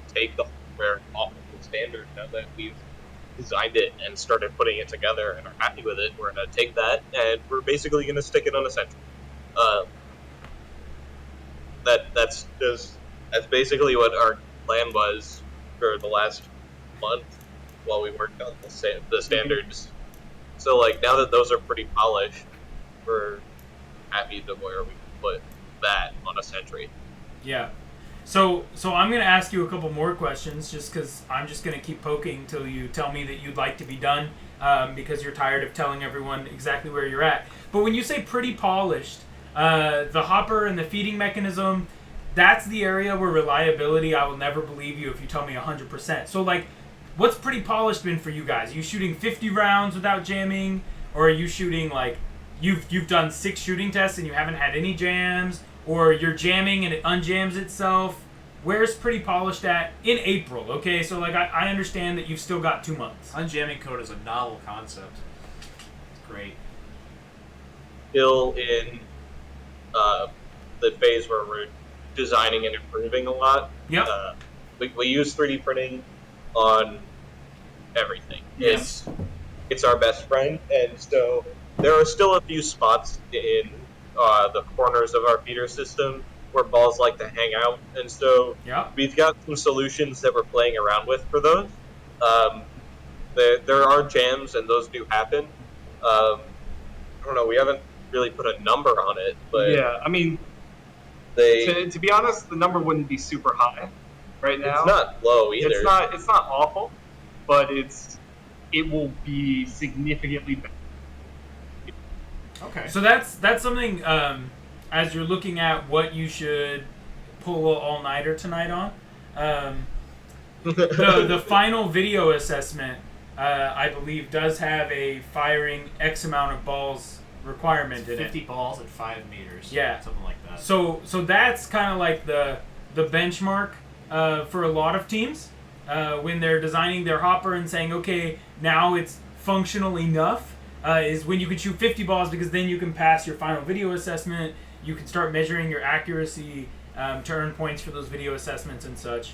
take the hardware off of the standard now that we've designed it and started putting it together and are happy with it. We're going to take that and we're basically going to stick it on a Sentry. That's basically what our plan was for the last month while we worked on the standards. So now that those are pretty polished, we're happy to where we can put that on a Sentry. Yeah. So I'm going to ask you a couple more questions just because I'm just going to keep poking until you tell me that you'd like to be done because you're tired of telling everyone exactly where you're at. But when you say pretty polished, the hopper and the feeding mechanism, that's the area where reliability, I will never believe you if you tell me 100%. So what's pretty polished been for you guys? Are you shooting 50 rounds without jamming? Or are you shooting you've done 6 shooting tests and you haven't had any jams? Or you're jamming and it unjams itself? Where's pretty polished at in April? Okay, so I understand that you've still got 2 months. Unjamming code is a novel concept. It's great. Still in the phase where we're designing and improving a lot. Yep. We use 3D printing on everything. Yes. it's our best friend, and so there are still a few spots in the corners of our feeder system where balls like to hang out, and so Yeah. we've got some solutions that we're playing around with for those. Um, there are jams, and those do happen. I don't know. We haven't really put a number on it, but Yeah, I mean, they to be honest, the number wouldn't be super high right now. it's not low either. It's not awful, but it will be significantly better. Okay. So that's something as you're looking at what you should pull a all-nighter tonight on. The final video assessment, I believe, does have a firing X amount of balls requirement in 50 it. balls at 5 meters. Yeah. Something like that. So that's kind of like the benchmark for a lot of teams when they're designing their hopper and saying, okay, now it's functional enough. Is when you can shoot 50 balls, because then you can pass your final video assessment. You can start measuring your accuracy to earn points for those video assessments and such.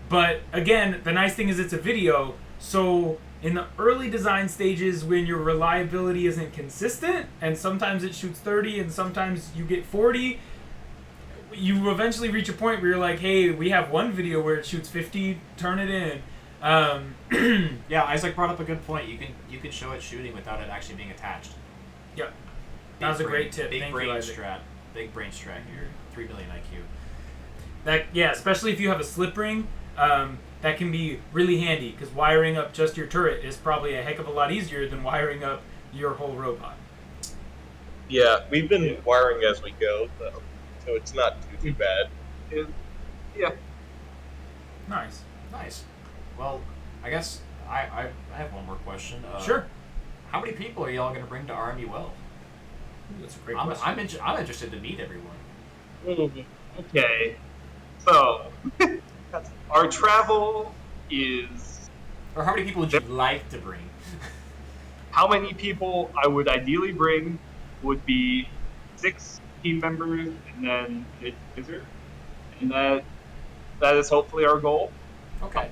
But again, the nice thing is it's a video, so in the early design stages when your reliability isn't consistent, and sometimes it shoots 30 and sometimes you get 40, you eventually reach a point where you're like, hey, we have one video where it shoots 50, turn it in. Yeah, Isaac brought up a good point. You can show it shooting without it actually being attached. Yeah, that was a great tip. Big Thank brain you, Isaac. strat. Big brain strat here. 3 billion IQ. That, yeah, especially if you have a slip ring, that can be really handy, because wiring up just your turret is probably a heck of a lot easier than wiring up your whole robot. Yeah, we've been wiring as we go, though, so it's not too bad. Yeah. Nice. Nice. Well, I guess I have one more question. Sure. How many people are y'all going to bring to RMUL? That's a great I'm question. I'm interested to meet everyone. Okay. So, our travel is Or how many people would you like to bring? how many people I would ideally bring would be 6 team members and then a visitor, and that is hopefully our goal. Okay.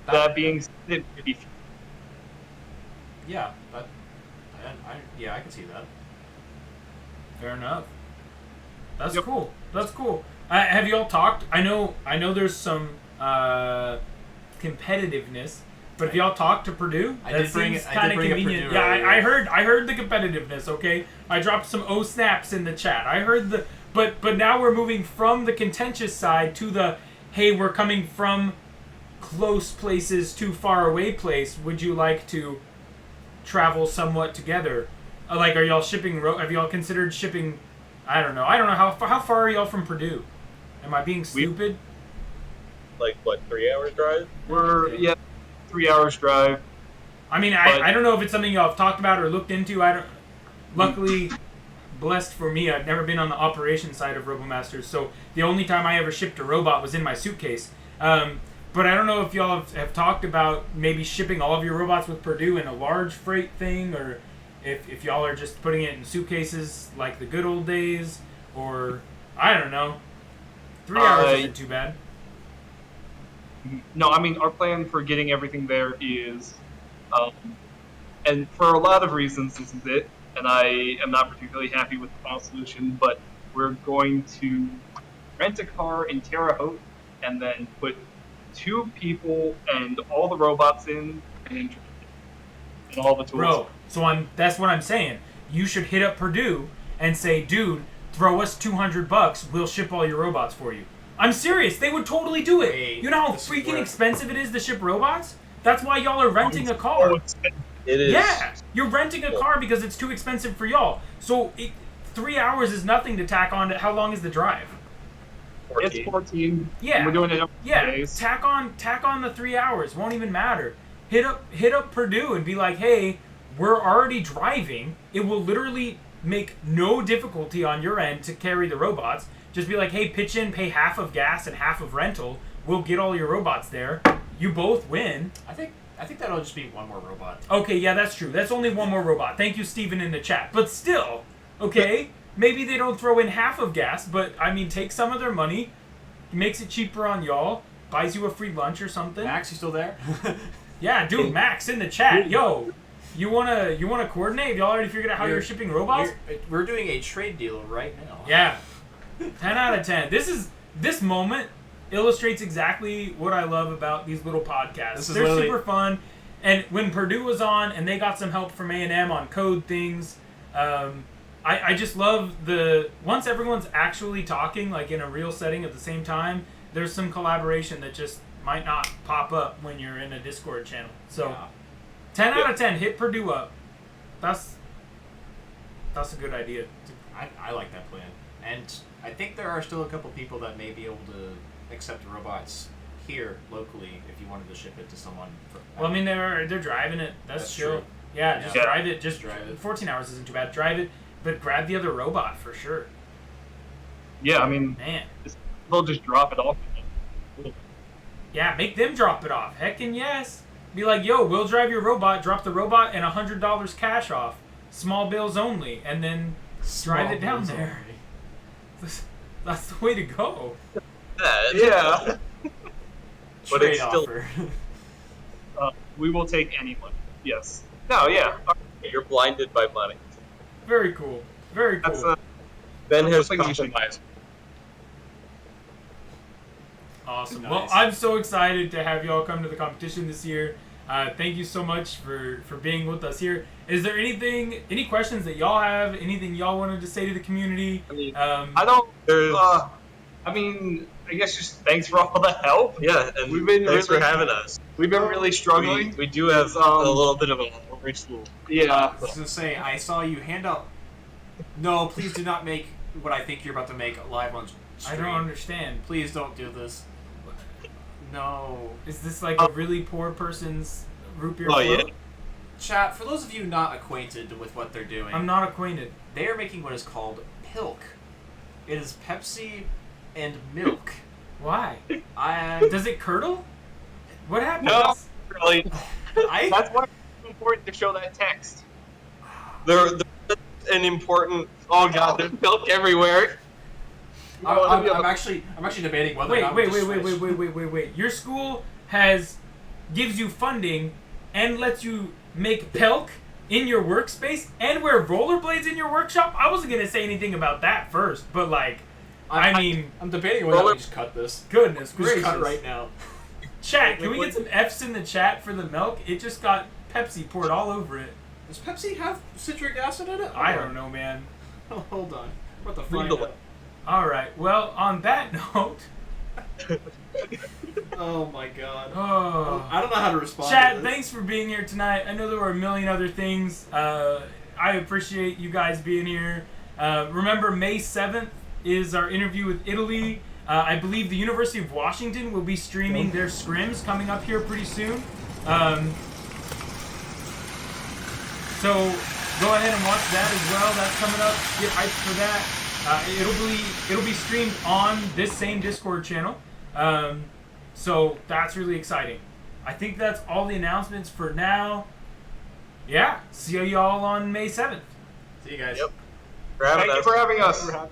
That being said, it could be Yeah, I can see that. Fair enough. That's Yep. cool. That's cool. Have you all talked? I know there's some competitiveness, but have y'all talked to Purdue? I That did bring seems a kinda Purdue convenient. Yeah, earlier. I heard the competitiveness. Okay, I dropped some O snaps in the chat. I heard the, but now we're moving from the contentious side to the, hey, we're coming from close places to far away place. Would you like to travel somewhat together? Like, are y'all shipping? Have y'all considered shipping? I don't know how far are y'all from Purdue? Am I being stupid? Like, what, 3 hours drive? we're 3 hours drive. I mean, But- I don't know if it's something y'all have talked about or looked into. I don't. Luckily, blessed for me, I've never been on the operations side of RoboMasters, so the only time I ever shipped a robot was in my suitcase. But I don't know if y'all have talked about maybe shipping all of your robots with Purdue in a large freight thing, or if y'all are just putting it in suitcases like the good old days, or I don't know. 3 hours isn't too bad. No, I mean, our plan for getting everything there is, and for a lot of reasons, this is it, and I am not particularly happy with the final solution, but we're going to rent a car in Terre Haute and then put 2 people and all the robots in and all the tools. Bro, so that's what I'm saying. You should hit up Purdue and say, dude, throw us $200, we'll ship all your robots for you. I'm serious, they would totally do it. Wait, you know how this is freaking where- expensive it is to ship robots? That's why y'all are renting a car. It is. Yeah, you're renting a car because it's too expensive for y'all. So 3 hours is nothing to tack on to how long is the drive? 14. It's 14. Yeah. And we're doing it every Yeah, days. tack on the 3 hours. Won't even matter. Hit up Purdue and be like, hey, we're already driving. It will literally make no difficulty on your end to carry the robots. Just be like, hey, pitch in, pay half of gas and half of rental. We'll get all your robots there. You both win. I think that'll just be one more robot. Okay, yeah, that's true. That's only one more robot. Thank you, Steven, in the chat. But still, okay, maybe they don't throw in half of gas, but I mean, take some of their money, makes it cheaper on y'all, buys you a free lunch or something. Max, you still there? Yeah, dude, Max in the chat. Yo, you wanna coordinate? Have y'all already figured out how you're shipping robots? We're doing a trade deal right now. Yeah. 10 out of 10. This moment illustrates exactly what I love about these little podcasts. They're super fun. And when Purdue was on and they got some help from A&M on code things, I just love once everyone's actually talking like in a real setting at the same time, there's some collaboration that just might not pop up when you're in a Discord channel. So Yeah. 10 out of 10, hit Purdue up. That's a good idea. I like that plan. And I think there are still a couple people that may be able to accept robots here locally if you wanted to ship it to someone. Well, I mean, they're driving it. That's chill. true. Yeah, just Yeah. drive it. Just drive it. 14 hours isn't too bad. Drive it, but grab the other robot for sure. Yeah, I mean, Man. they'll just drop it off. Yeah, make them drop it off. Heckin' yes. Be like, yo, we'll drive your robot, drop the robot, and $100 cash off. Small bills only. And then drive it down there. That's the way to go. Yeah. But Trade it's still- offer. We will take any money. Yes. No, yeah. You're blinded by money. Very cool. Very cool. That's Ben has something you should buy. Awesome. Nice. Well, I'm so excited to have y'all come to the competition this year. Thank you so much for being with us here. Is there any questions that y'all have? Anything y'all wanted to say to the community? I mean, I don't. I mean, I guess just thanks for all the help. Yeah, and We've been thanks really- for having us. We've been really struggling. We do have a little bit of a rich school. Yeah. I was gonna say, I saw you hand out. No, please do not make what I think you're about to make live on I stream. don't understand. Please don't do this. No. Is this like a really poor person's root beer Oh, float? yeah. Chat, for those of you not acquainted with what they're doing, I'm not acquainted. they are making what is called Pilk. It is Pepsi and milk. Why? I Does it curdle? What happens? No. Really. I That's why it's important to show that text. There's an important. Oh god, there's milk everywhere. I'm actually debating whether or not we just switch. Wait. Your school gives you funding and lets you make Pelk in your workspace and wear rollerblades in your workshop? I wasn't gonna say anything about that first, but like, I mean, I'm debating whether we just cut this. goodness We gracious. just cut it right now. Chat, can we get some F's in the chat for the milk? It just got Pepsi poured all over it. Does Pepsi have citric acid in it? I don't know, man. Oh, hold on. What the Read fuck? the- All right. Well, on that note, Oh my god. oh. I don't know how to respond. Chat, to this. thanks for being here tonight. I know there were a million other things. I appreciate you guys being here. Remember, May 7th is our interview with Italy. I believe the University of Washington will be streaming their scrims coming up here pretty soon. So go ahead and watch that as well. That's coming up. Get hyped for that. It'll be streamed on this same Discord channel. So that's really exciting. I think that's all the announcements for now. Yeah, see y'all on May 7th. See you guys. Yep. For having Thank you us. for having us. For having